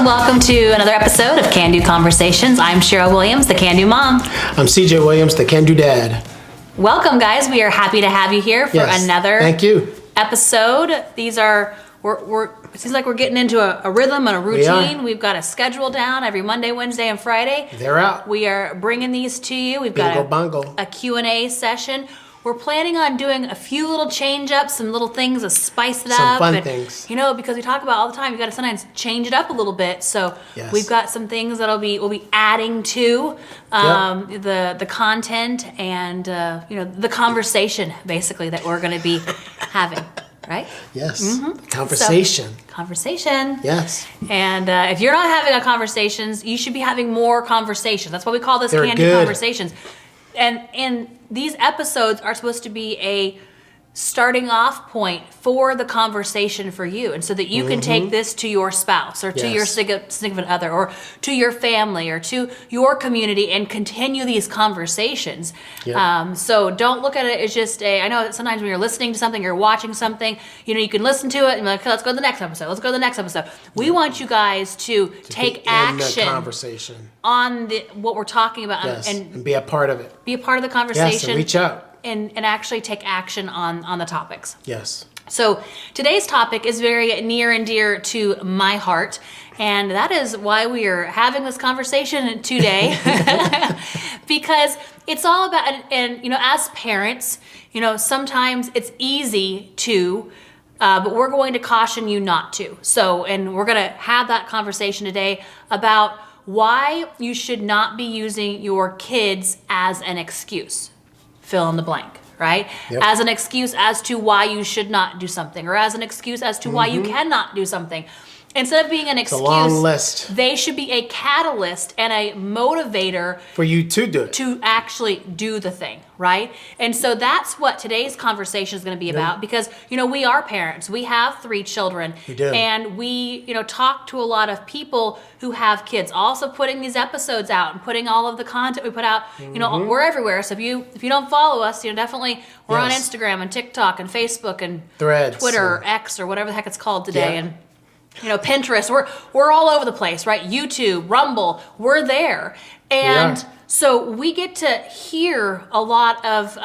welcome to another episode of Can Do Conversations. I'm Cheryl Williams, the Can Do Mom. I'm CJ Williams, the Can Do Dad. Welcome, guys. We are happy to have you here for another Thank you. episode. It seems like we're getting into a rhythm and a routine. We've got a schedule down every Monday, Wednesday, and Friday. They're out. We are bringing these to you. We've Bingo got bongo. a Q&A session. We're planning on doing a few little change-ups, some little things to spice it up. Some fun things. You know, because we talk about all the time, you got to sometimes change it up a little bit. So we've got some things that'll we'll be adding to the content and the conversation basically that we're going to be having. Right? Yes. Mm-hmm. Conversation. Conversation. Yes. And if you're not having conversations, you should be having more conversations. That's why we call this Can Do Conversations. And these episodes are supposed to be a starting off point for the conversation for you, and so that you can take this to your spouse or to your significant other or to your family or to your community and continue these conversations. So don't look at it as just I know that sometimes when you're listening to something, you're watching something, you can listen to it and be like, let's go to the next episode. Let's go to the next episode. We want you guys to take action in the conversation on what we're talking about and be a part of it. Be a part of the conversation. Yes, and reach out. And actually take action on the topics. Yes. So today's topic is very near and dear to my heart, and that is why we are having this conversation today. Because it's all about, and as parents, sometimes it's easy to, but we're going to caution you not to. And we're going to have that conversation today about why you should not be using your kids as an excuse. Fill in the blank, right? Yep. As an excuse as to why you should not do something, or as an excuse as to why you cannot do something. Instead of being an excuse, a long list. They should be a catalyst and a motivator for you to do it. To actually do the thing, right? And so that's what today's conversation is going to be about, because, we are parents. We have 3 children. We do. And we, talk to a lot of people who have kids. Also putting these episodes out and putting all of the content we put out, we're everywhere. So if you don't follow us, definitely we're on Instagram and TikTok and Facebook and Threads, Twitter or X or whatever the heck it's called today. And Pinterest, we're all over the place, right? YouTube, Rumble, we're there. And so we get to hear a lot of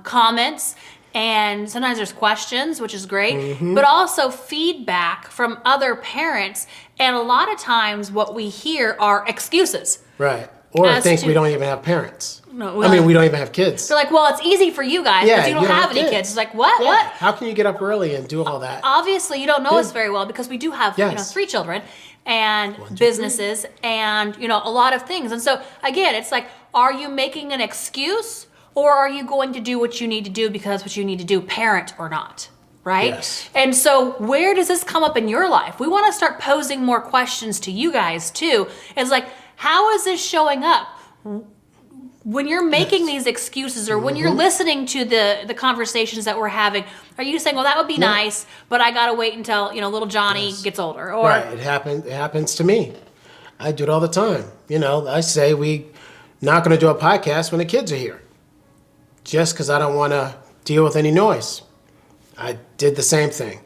comments, and sometimes there's questions, which is great, but also feedback from other parents. And a lot of times what we hear are excuses. Right. Or think we don't even have parents. No, we don't even have kids. They're like, well, it's easy for you guys because you don't have any kids. It's like, what? Yeah. What? How can you get up early and do all that? Obviously, you don't know us very well because we do have 3 children and businesses and a lot of things. And so again, it's like, are you making an excuse, or are you going to do what you need to do because what you need to do, parent or not? Right? Yes. And so where does this come up in your life? We want to start posing more questions to you guys too. It's like, how is this showing up? When you're making these excuses, or when you're listening to the conversations that we're having, are you saying, well, that would be nice, but I got to wait until, little Johnny gets older? Or Right. It happens to me. I do it all the time. I say we not going to do a podcast when the kids are here, just because I don't want to deal with any noise. I did the same thing.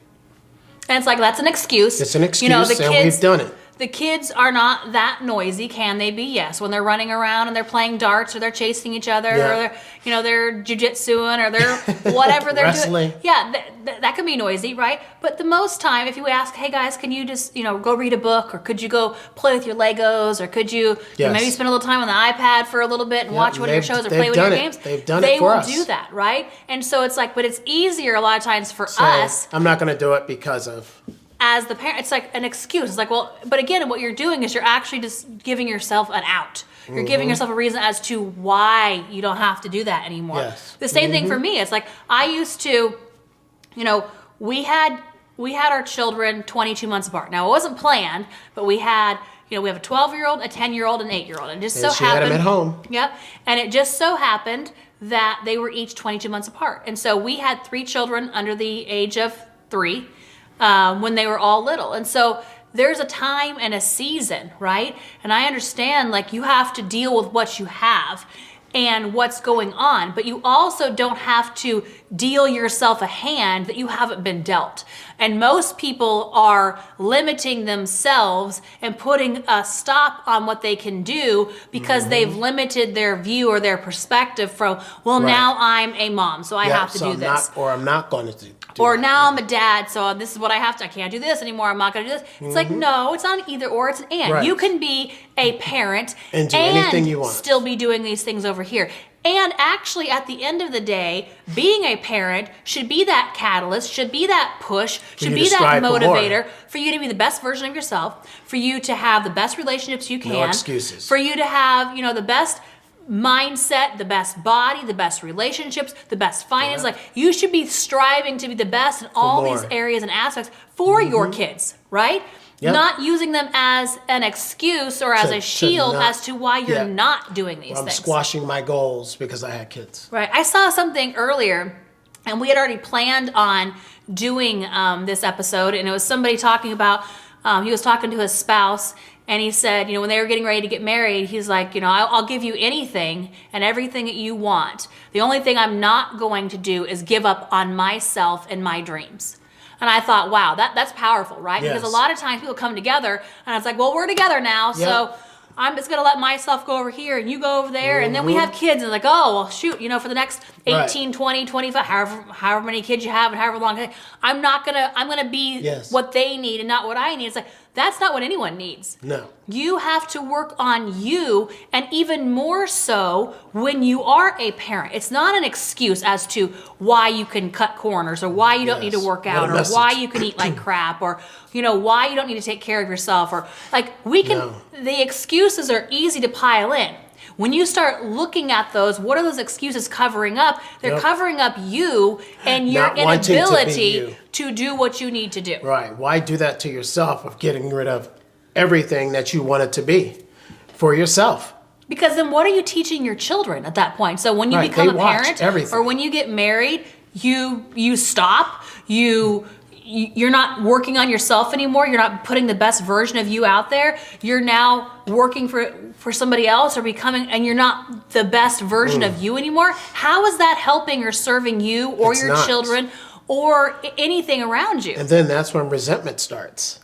And it's like, that's an excuse. It's an excuse, and we've done it. The kids are not that noisy, can they be? Yes, when they're running around and they're playing darts, or they're chasing each other, or they're jujitsuing, or they're whatever they're Wrestling. doing. Yeah, that can be noisy, right? But the most time, if you ask, hey guys, can you just go read a book, or could you go play with your Legos, or could you, maybe spend a little time on the iPad for a little bit and watch one of your shows or play with your games? They've done it for us. They will do that, right? And so it's like, but it's easier a lot of times for us. I'm not going to do it because of. As the parent, it's like an excuse. It's like, well, but again, what you're doing is you're actually just giving yourself an out. You're giving yourself a reason as to why you don't have to do that anymore. Yes. The same thing for me. It's like, I used to, we had our children 22 months apart. Now, it wasn't planned, but we had, we have a 12-year-old, a 10-year-old, and an 8-year-old. And just she had them at home. Yep. And it just so happened that they were each 22 months apart. And so we had 3 children under the age of 3. When they were all little. And so there's a time and a season, right? And I understand, like, you have to deal with what you have. and what's going on, but you also don't have to deal yourself a hand that you haven't been dealt. And most people are limiting themselves and putting a stop on what they can do because they've limited their view or their perspective from, well, now I'm a mom, so I have to do this. I'm not going to do or now I'm a dad, so this is what I have to, I can't do this anymore, I'm not going to do this. It's like, no, it's not an either or, it's an and. Right. You can be a parent and do anything you want. Still be doing these things over here. And actually, at the end of the day, being a parent should be that catalyst, should be that push, should be that motivator for you to be the best version of yourself, for you to have the best relationships you can. No excuses. For you to have, the best mindset, the best body, the best relationships, the best finance. Like, you should be striving to be the best in all these areas and aspects for your kids, right? Yep. Not using them as an excuse or as a shield as to why you're not doing these things. I'm squashing my goals because I had kids. Right. I saw something earlier, and we had already planned on doing this episode, and it was somebody talking about, he was talking to his spouse, and he said, when they were getting ready to get married, he's like, I'll give you anything and everything that you want. The only thing I'm not going to do is give up on myself and my dreams. And I thought, wow, that's powerful, right? Yes. Because a lot of times people come together, and it's like, well, we're together now, so I'm just going to let myself go over here, and you go over there, and then we have kids, and like, oh, well, shoot, for the next 18, 20, 25, however many kids you have, and however long, I'm going to be what they need and not what I need. It's like, that's not what anyone needs. No. You have to work on you, and even more so when you are a parent. It's not an excuse as to why you can cut corners, or why you don't need to work out, or why you can eat like crap, or why you don't need to take care of yourself, or like the excuses are easy to pile in. When you start looking at those, what are those excuses covering up? They're covering up you and your inability to do what you need to do. Right. Why do that to yourself of getting rid of everything that you want it to be for yourself? Because then what are you teaching your children at that point? So when you become a parent or when you get married, you stop, you're not working on yourself anymore. You're not putting the best version of you out there. You're now working for somebody else or becoming, and you're not the best version of you anymore. How is that helping or serving you or your children or anything around you? And then that's when resentment starts.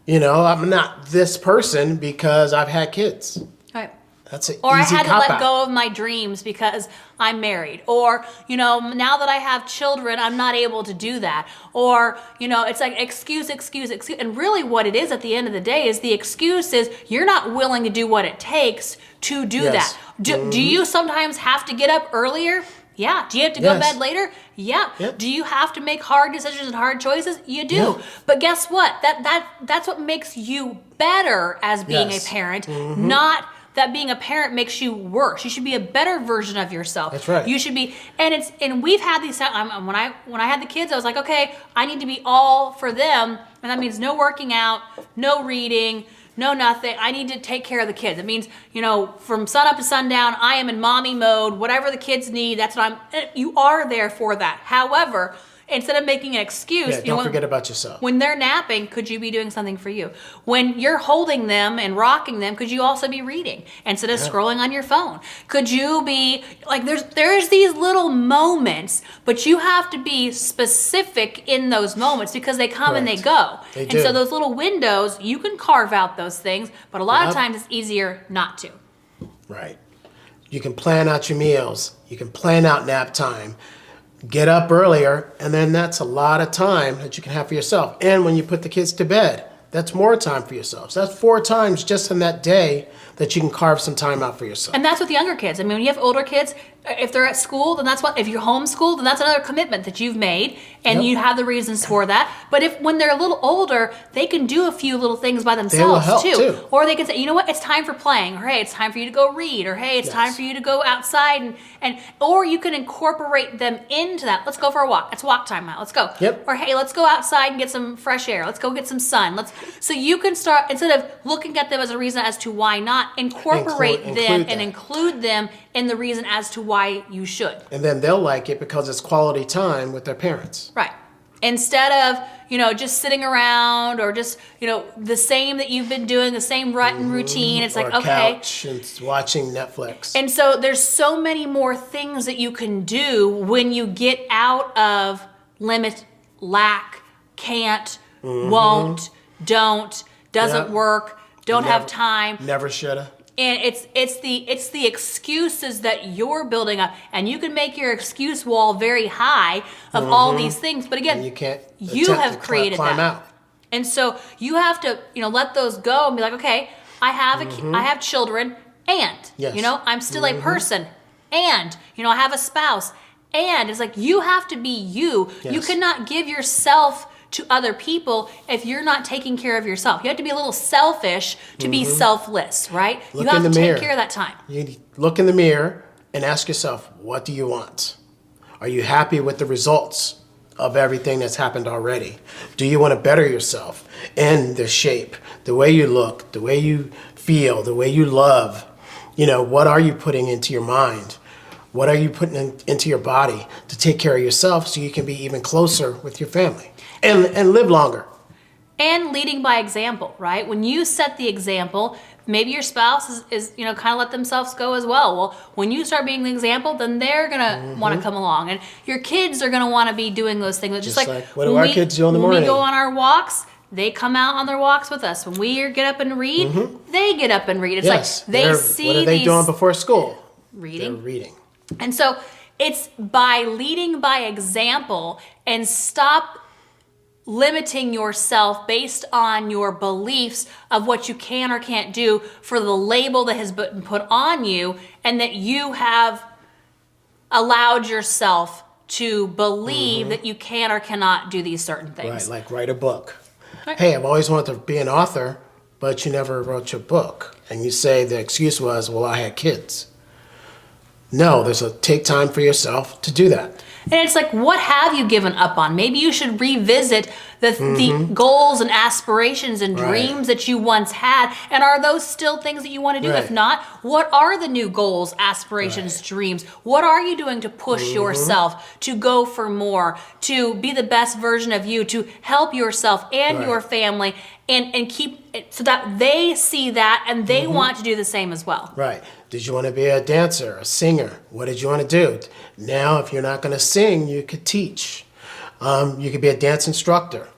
I'm not this person because I've had kids. Right. That's an or easy I had to let cop-out. go of my dreams because I'm married. Or, now that I have children, I'm not able to do that. Or, it's like excuse. And really what it is at the end of the day is the excuse is you're not willing to do what it takes to do that. Do you sometimes have to get up earlier? Yeah. Do you have to go to bed later? Yeah. Yep. Do you have to make hard decisions and hard choices? You do. Yeah. But guess what? That's what makes you better as being a parent, not that being a parent makes you worse. You should be a better version of yourself. That's right. You should be, and we've had these. When I had the kids, I was like, okay, I need to be all for them, and that means no working out, no reading, no nothing. I need to take care of the kids. It means, from sun up to sundown, I am in mommy mode. Whatever the kids need, that's what you are there for that. However, instead of making an excuse, don't forget about yourself. When they're napping, could you be doing something for you? When you're holding them and rocking them, could you also be reading instead of scrolling on your phone? Could you be like, there's these little moments, but you have to be specific in those moments because they come and they go. They do. So those little windows, you can carve out those things, but a lot of times it's easier not to. Right. You can plan out your meals. You can plan out nap time. Get up earlier, and then that's a lot of time that you can have for yourself. And when you put the kids to bed, that's more time for yourself. So that's 4 times just in that day that you can carve some time out for yourself. And that's with younger kids. I mean, when you have older kids, if they're at school, then if you're homeschooled, then that's another commitment that you've made, and you have the reasons for that. But when they're a little older, they can do a few little things by themselves too. Or they can say, you know what, it's time for playing, or hey, it's time for you to go read, or hey, it's time for you to go outside, or you can incorporate them into that. Let's go for a walk. It's walk time now. Let's go. Yep. Or hey, let's go outside and get some fresh air. Let's go get some sun. So you can start, instead of looking at them as a reason as to why not, incorporate them and include them in the reason as to why you should. And then they'll like it because it's quality time with their parents. Right. Instead of, just sitting around or just, the same that you've been doing, the same rut and routine. It's or like, okay. Couch and watching Netflix. And so there's so many more things that you can do when you get out of limit, lack, can't, won't, don't, doesn't work, don't have time. Never shoulda. And it's the excuses that you're building up, and you can make your excuse wall very high of all these things. But again, and you have created climb that, out. and so you have to let those go and be like, okay, I have children, and I'm still a person, and I have a spouse, and it's like you have to be you. Yes. You cannot give yourself to other people if you're not taking care of yourself. You have to be a little selfish to be selfless, right? Look you have in to the take mirror. care of that time. You look in the mirror and ask yourself, what do you want? Are you happy with the results of everything that's happened already? Do you want to better yourself in the shape, the way you look, the way you feel, the way you love? What are you putting into your mind? What are you putting into your body to take care of yourself so you can be even closer with your family and live longer? And leading by example, right? When you set the example, maybe your spouse is kind of let themselves go as well. Well, when you start being the example, then they're going to want to come along. And your kids are going to want to be doing those things. It's just like what do our kids do in the morning? When we go on our walks, they come out on their walks with us. When we get up and read, they get up and read. It's like they see what are they doing before school? Reading. They're reading. And so it's by leading by example, and stop limiting yourself based on your beliefs of what you can or can't do for the label that has been put on you, and that you have allowed yourself to believe that you can or cannot do these certain things. Right, like write a book. Right. Hey, I've always wanted to be an author, but you never wrote your book. And you say the excuse was, well, I had kids. No, take time for yourself to do that. And it's like, what have you given up on? Maybe you should revisit the goals and aspirations and dreams that you once had. And are those still things that you want to do? Right. If not, what are the new goals, aspirations, dreams? What are you doing to push yourself to go for more, to be the best version of you, to help yourself and your family, and keep it so that they see that and they want to do the same as well? Right. Did you want to be a dancer, a singer? What did you want to do? Now, if you're not going to sing, you could teach. You could be a dance instructor.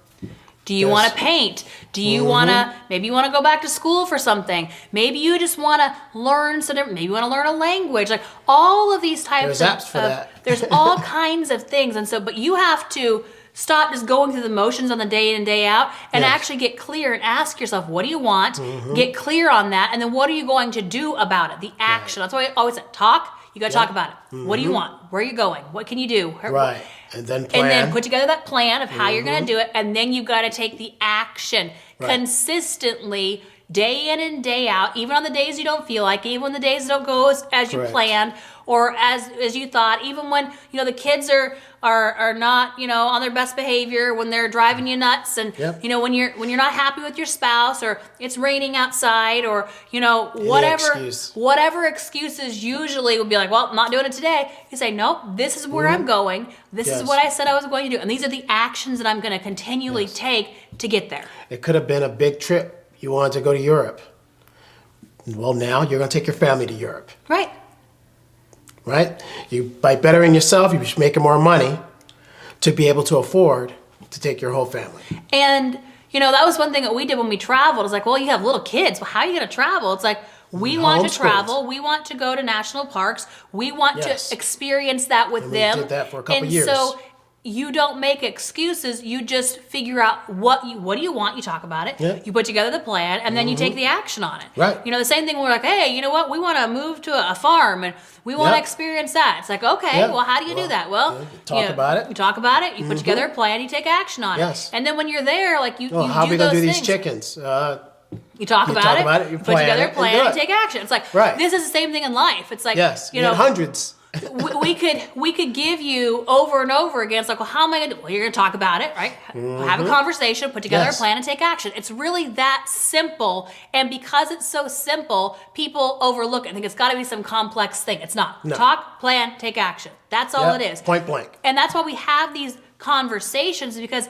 Do you want to paint? Do you want to, maybe you want to go back to school for something. Maybe you just want to learn maybe you want to learn a language. Like all of these types There's apps for that. There's all kinds of things. And so, but you have to stop just going through the motions on the day in and day out and actually get clear and ask yourself, what do you want? Get clear on that. And then what are you going to do about it? The action. That's why I always say, talk. You got to talk about it. What do you want? Where are you going? What can you do? Right. And then plan. And then put together that plan of how you're going to do it. And then you've got to take the action consistently, day in and day out, even on the days you don't feel like, even when the days don't go as you planned or as you thought, even when the kids are not on their best behavior, when they're driving you nuts, and when you're not happy with your spouse, or it's raining outside, or whatever excuses usually would be like, well, I'm not doing it today. You say, nope, this is where I'm going. This is what I said I was going to do, and these are the actions that I'm going to continually take to get there. It could have been a big trip. You wanted to go to Europe. Well, now you're going to take your family to Europe. Right. By bettering yourself, you're making more money to be able to afford to take your whole family. And, that was one thing that we did when we traveled. It's like, well, you have little kids. Well, how are you going to travel? It's like, we want to travel. We want to go to national parks. We want to experience that with them. We did that for a couple years. And so you don't make excuses. You just figure out what do you want. You talk about it. Yep. You put together the plan, and then you take the action on it. Right. The same thing when we're like, hey, you know what? We want to move to a farm, and we want to experience that. It's like, okay, well, how do you do that? Well, you talk about it. You talk about it. You put together a plan. You take action on it. And then when you're there, like you how are we going to do these chickens? You talk about it. You put together a plan and take action. It's like this is the same thing in life. It's like hundreds. we could give you over and over again. It's like, well, how am I going to do? Well, you're going to talk about it, right? Have a conversation, put together a plan, and take action. It's really that simple. And because it's so simple, people overlook it. I think it's got to be some complex thing. It's not. No. Talk, plan, take action. That's all it is. Point blank. And that's why we have these conversations because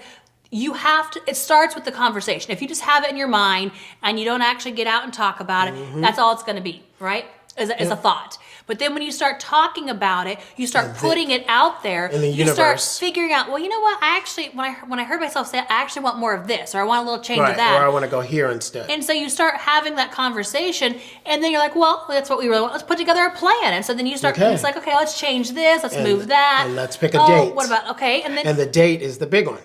you have to, it starts with the conversation. If you just have it in your mind and you don't actually get out and talk about it, that's all it's going to be, right? Is a thought. But then when you start talking about it, you start putting it out there. In the you universe. start figuring out, well, you know what? I actually, when I heard myself say, I actually want more of this, or I want a little change of that. Or I want to go here instead. And so you start having that conversation, and then you're like, well, that's what we really want. Let's put together a plan. And so then you start, it's like, okay, let's change this. Let's move that. And let's pick a date. What about, okay. And the date is the big one.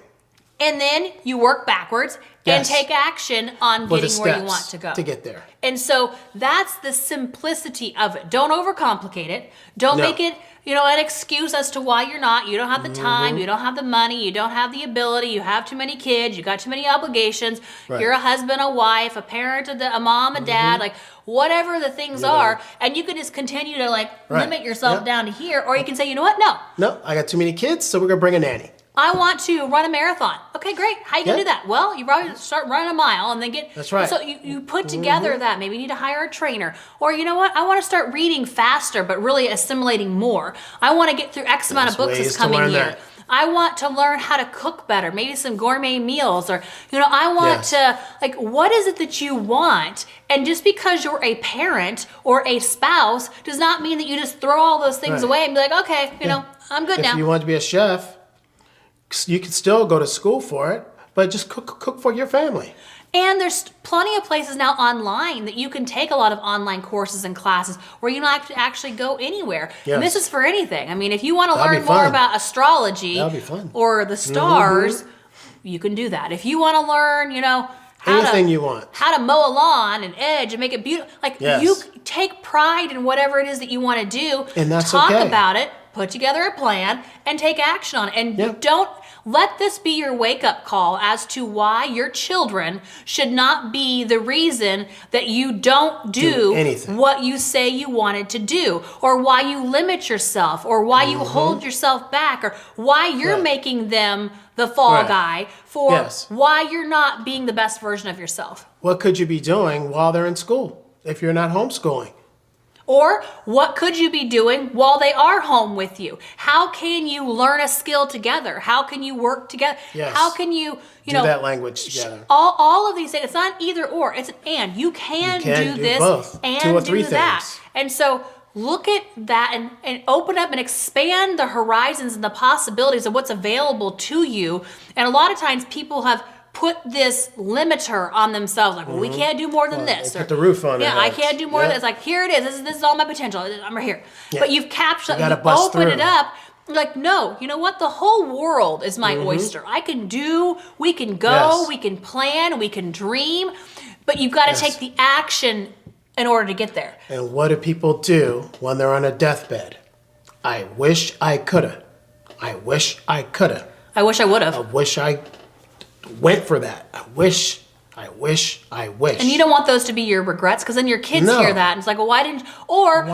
And then you work backwards and take action on getting where you want to go. To get there. And so that's the simplicity of it. Don't overcomplicate it. Don't make it, an excuse as to why you're not. You don't have the time. You don't have the money. You don't have the ability. You have too many kids. You got too many obligations. Right. You're a husband, a wife, a parent, a mom, a dad, like whatever the things are. And you can just continue to limit yourself down to here. Or you can say, you know what? No, I got too many kids, so we're going to bring a nanny. I want to run a marathon. Okay, great. How you gonna do that? Well, you probably start running a mile and then get. That's right. So you put together that. Maybe you need to hire a trainer. Or you know what? I want to start reading faster, but really assimilating more. I want to get through X amount of books this coming year. That. I want to learn how to cook better, maybe some gourmet meals, or I want to what is it that you want? And just because you're a parent or a spouse does not mean that you just throw all those things away and be like, okay, I'm good now. If you want to be a chef, you can still go to school for it, but just cook for your family. And there's plenty of places now online that you can take a lot of online courses and classes where you don't have to actually go anywhere. Yes. And this is for anything. I mean, if you want to learn more about astrology or the stars, you can do that. If you want to learn, anything you want. How to mow a lawn and edge and make it beautiful. You take pride in whatever it is that you want to do. And that's talk about it, put together a plan, and take action on it. And don't let this be your wake-up call as to why your children should not be the reason that you don't do anything. What you say you wanted to do, or why you limit yourself, or why you hold yourself back, or why you're making them the fall guy, for why you're not being the best version of yourself. What could you be doing while they're in school if you're not homeschooling? Or what could you be doing while they are home with you? How can you learn a skill together? How can you work together? Yes. How can you, do that language together? All of these things. It's not either or. It's an and. You can do this both. and 2 or 3 do that. things. And so look at that and open up and expand the horizons and the possibilities of what's available to you. And a lot of times people have put this limiter on themselves, like, well, we can't do more than this. Put the roof on it. Yeah, I can't do more than this. Like, here it is. This is all my potential. I'm right here. Yeah. But you've captured, you open it up. Like, no, you know what? The whole world is my oyster. I can do, we can go, we can plan, we can dream, but you've got to take the action in order to get there. And what do people do when they're on a deathbed? I wish I coulda. I wish I coulda. I wish I would have. I wish I went for that. I wish. And you don't want those to be your regrets, because then your kids hear that and it's like, well, why didn't you? Or,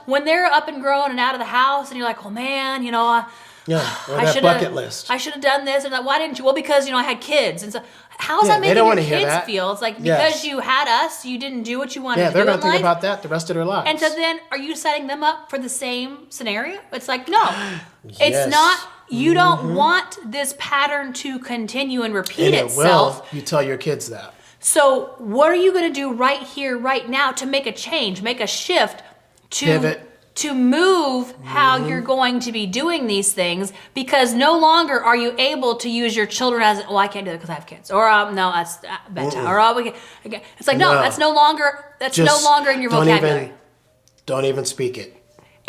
when they're up and grown and out of the house and you're like, oh man, or that bucket list. I should have done this. And like, why didn't you? Well, because, I had kids. And so how's that making your kids feel? It's like, because you had us, you didn't do what you wanted to do. Yeah, they're going to think about that the rest of their lives. And so then are you setting them up for the same scenario? It's like, no, it's not. You don't want this pattern to continue and repeat itself. You tell your kids that. So what are you going to do right here, right now, to make a change, make a shift, to move how you're going to be doing these things? Because no longer are you able to use your children as, well, I can't do it because I have kids, or no, that's bedtime, or it's like, no, that's no longer in your vocabulary. Don't even speak it.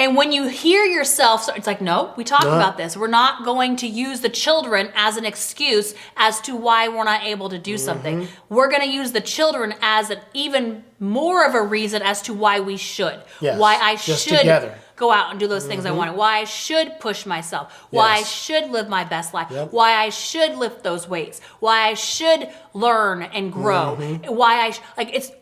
And when you hear yourself, so it's like, no, we talked about this. We're not going to use the children as an excuse as to why we're not able to do something. We're going to use the children as an even more of a reason as to why we should. Yes, why I should together. Go out and do those things I wanted. Why I should push myself. Why I should live my best life. Why I should lift those weights. Why I should learn and grow. Why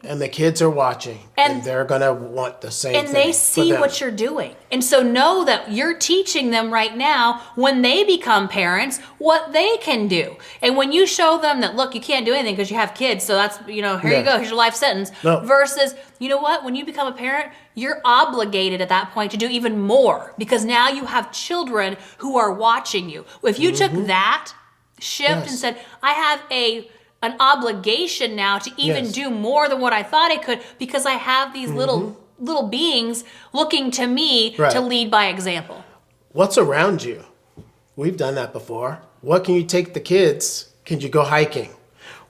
and the kids are watching, and they're gonna want the same thing. And they see what you're doing. And so know that you're teaching them right now, when they become parents, what they can do. And when you show them that, look, you can't do anything because you have kids, so that's, here you go, here's your life sentence. No. Versus, you know what, when you become a parent, you're obligated at that point to do even more because now you have children who are watching you. If you took that shift and said, I have an obligation now to even do more than what I thought I could because I have these little beings looking to me to lead by example. What's around you? We've done that before. What can you take the kids? Can you go hiking?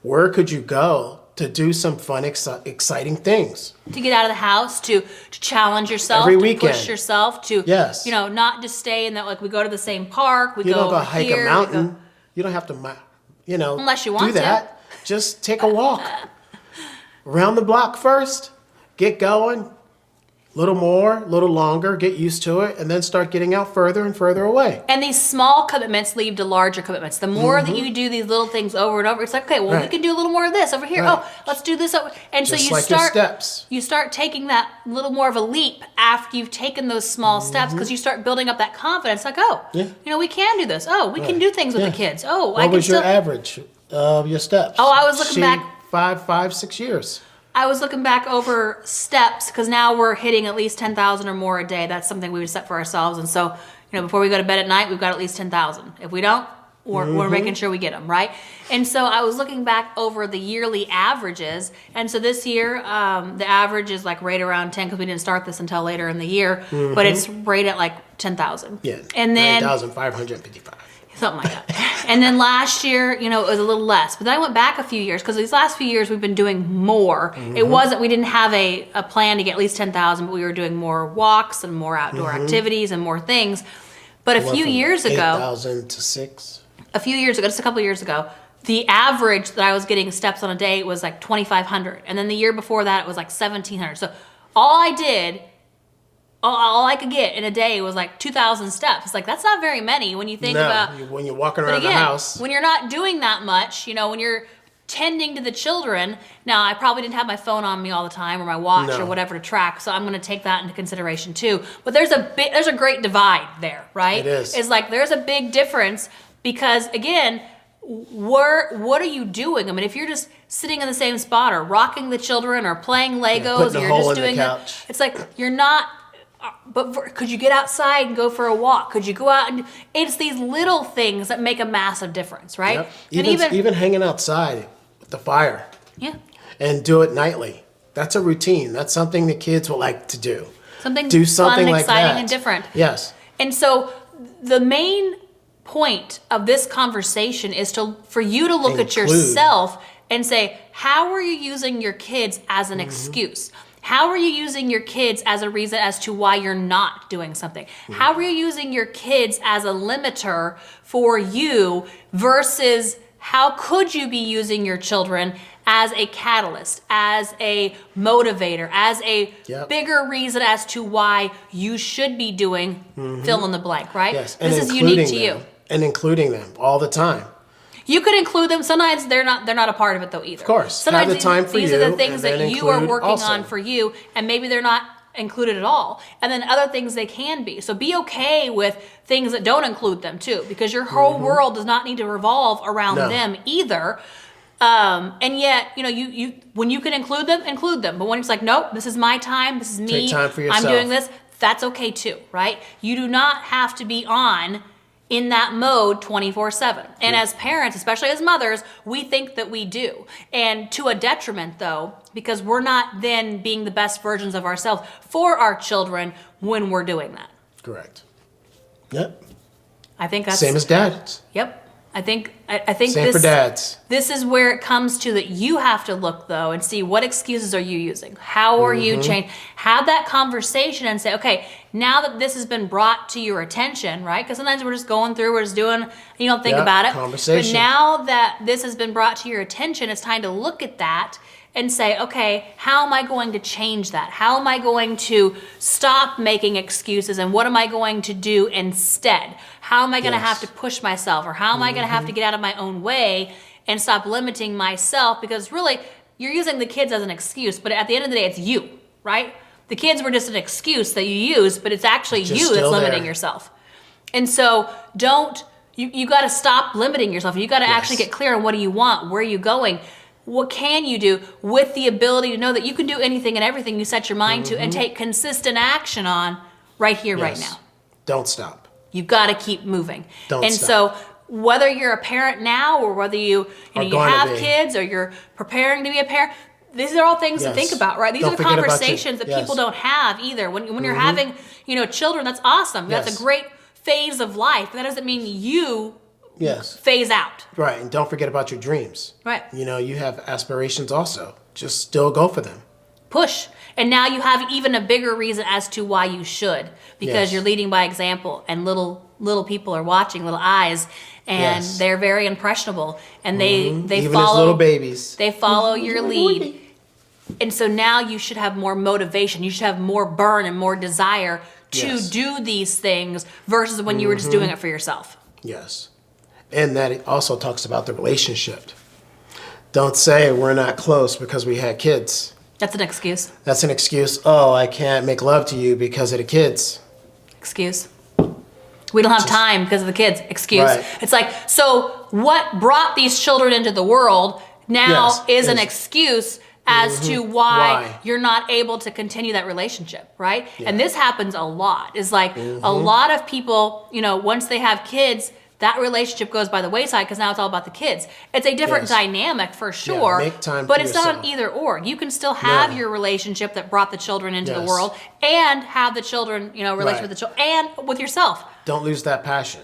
Where could you go to do some fun, exciting things? To get out of the house, to challenge yourself, every to weekend. Push yourself, to not just stay in that. Like we go to the same park, you don't go hike a mountain. You don't have to, unless you want do that. Just take a walk around the block first. Get going. A little more, a little longer, get used to it, and then start getting out further and further away. And these small commitments lead to larger commitments. The more that you do these little things over and over, it's like, okay, well, we can do a little more of this over here. Right. Oh, let's do this over. And just so like your steps. You start taking that little more of a leap after you've taken those small steps because you start building up that confidence. Like, we can do this. Oh, we can do things with the kids. Oh, what was your average of your steps? Oh, I was looking back 5, 6 years. I was looking back over steps because now we're hitting at least 10,000 or more a day. That's something we would set for ourselves. And so, before we go to bed at night, we've got at least 10,000. If we don't, we're making sure we get them, right? And so I was looking back over the yearly averages. And so this year, the average is like right around 10 because we didn't start this until later in the year. But it's right at like 10,000. Yeah, and then 9,555. Something like that. And then last year, it was a little less. But then I went back a few years because these last few years we've been doing more. It wasn't, we didn't have a plan to get at least 10,000, but we were doing more walks and more outdoor activities and more things. But a few years ago, 8,000 to 6. A few years ago, just a couple of years ago, the average that I was getting steps on a day was like 2,500. And then the year before that, it was like 1,700. So all I could get in a day was like 2,000 steps. It's like, that's not very many when you think about... when you're walking around the house. When you're not doing that much, when you're tending to the children. Now, I probably didn't have my phone on me all the time or my watch or whatever to track, so I'm going to take that into consideration too. But there's a great divide there, right? It is. It's like there's a big difference because, again, what are you doing? I mean, if you're just sitting in the same spot or rocking the children or playing Legos or you're just doing it, it's like you're not... But could you get outside and go for a walk? Could you go out and... It's these little things that make a massive difference, right? Yep. Even hanging outside with the fire. Yeah. And do it nightly. That's a routine. That's something the kids will like to do. Do something fun, like exciting, that. and different. Yes. And so the main point of this conversation is for you to look at yourself and say, how are you using your kids as an excuse? How are you using your kids as a reason as to why you're not doing something? How are you using your kids as a limiter for you versus how could you be using your children as a catalyst, as a motivator, as a bigger reason as to why you should be doing fill in the blank, right? Yes. This is unique to you. And including them all the time. You could include them. Sometimes they're not a part of it though either. Of course. Sometimes have the time for these you, are the things that you are working also on for you, and maybe they're not included at all. And then other things they can be. So be okay with things that don't include them too, because your whole world does not need to revolve around them either. And yet, you when you can include them. But when it's like, nope, this is my time. This is me. Take time for yourself. I'm doing this. That's okay too, right? You do not have to be on in that mode 24/7. And as parents, especially as mothers, we think that we do. And to a detriment though, because we're not then being the best versions of ourselves for our children when we're doing that. Correct. Yep. I think that's... Same as dads. Yep. I think Same for dads. This is where it comes to that you have to look though and see what excuses are you using? How are you changing? Have that conversation and say, okay, now that this has been brought to your attention, right? Because sometimes we're just going through, we're just doing, and you don't think about it. Conversation. But now that this has been brought to your attention, it's time to look at that and say, okay, how am I going to change that? How am I going to stop making excuses and what am I going to do instead? How am I going to have to push myself, or how am I going to have to get out of my own way and stop limiting myself? Because really, you're using the kids as an excuse, but at the end of the day, it's you, right? The kids were just an excuse that you used, but it's actually you that's limiting yourself. And so you got to stop limiting yourself. You got to actually get clear on what do you want, where are you going. what can you do with the ability to know that you can do anything and everything you set your mind to and take consistent action on right here, right now. Don't stop. You've got to keep moving. Don't So stop. whether you're a parent now or whether you have kids or you're preparing to be a parent, these are all things to think about, right? These are the conversations that people don't have either. When you're having, children, that's awesome. That's a great phase of life. But that doesn't mean you phase out. Right, and don't forget about your dreams. Right. You have aspirations also. Just still go for them. Push. And now you have even a bigger reason as to why you should, because you're leading by example, and little people are watching, little eyes, and they're very impressionable, and they even follow as little babies. They follow your lead. And so now you should have more motivation. You should have more burn and more desire to do these things versus when you were just doing it for yourself. Yes. And that it also talks about the relationship. Don't say we're not close because we had kids. That's an excuse. That's an excuse. Oh, I can't make love to you because of the kids. Excuse. We don't have time because of the kids. Excuse. Right. It's like, so what brought these children into the world now is an excuse as to why you're not able to continue that relationship, right? Yeah. And this happens a lot. It's like a lot of people, once they have kids, that relationship goes by the wayside because now it's all about the kids. It's a different dynamic for sure, make time but for it's yourself. not an either or. You can still have your relationship that brought the children into the world and have the children, relationship with the children and with yourself. Don't lose that passion.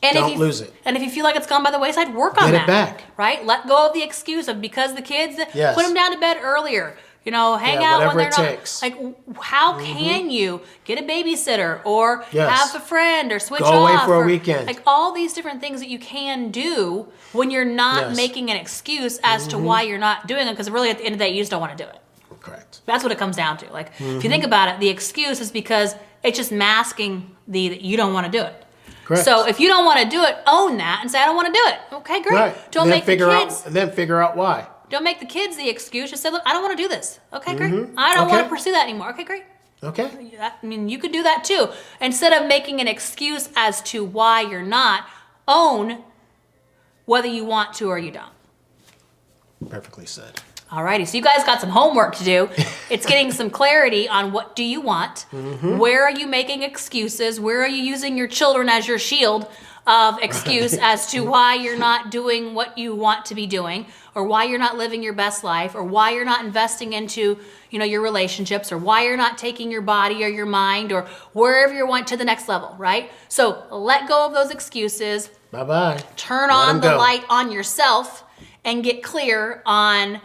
And Don't lose it. And if you feel like it's gone by the wayside, work on that. Get it back. Right? Let go of the excuse of because the kids, put them down to bed earlier. Hang out when they're not. Takes. Like, how can you get a babysitter or have a friend or switch off? Go away for a weekend. Like all these different things that you can do when you're not making an excuse as to why you're not doing it. Because really, at the end of the day, you just don't want to do it. Correct. That's what it comes down to. Like, if you think about it, the excuse is because it's just masking that you don't want to do it. Correct. So if you don't want to do it, own that and say, I don't want to do it. Okay, great. Right. Don't make the kids. And then figure out why. Don't make the kids the excuse. Just say, look, I don't want to do this. Okay, great. I don't want to pursue that anymore. Okay, great. Okay. I mean, you could do that too. Instead of making an excuse as to why you're not, own whether you want to or you don't. Perfectly said. Alrighty, so you guys got some homework to do. It's getting some clarity on what do you want, where are you making excuses, where are you using your children as your shield of excuse as to why you're not doing what you want to be doing, or why you're not living your best life, or why you're not investing into your relationships, or why you're not taking your body or your mind or wherever you want to the next level, right? So let go of those excuses. Bye-bye. Turn on the light on yourself and get clear on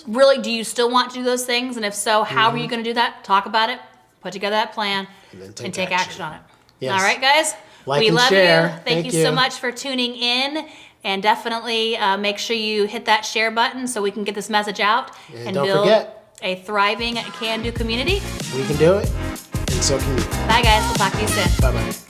really, do you still want to do those things? And if so, how are you going to do that? Talk about it, put together that plan, and take action on it. Yes. All right, guys? We love you. Thank you so much for tuning in. And definitely make sure you hit that share button so we can get this message out and build a thriving can-do community. We can do it, and so can you. Bye, guys. We'll talk to you soon. Bye-bye.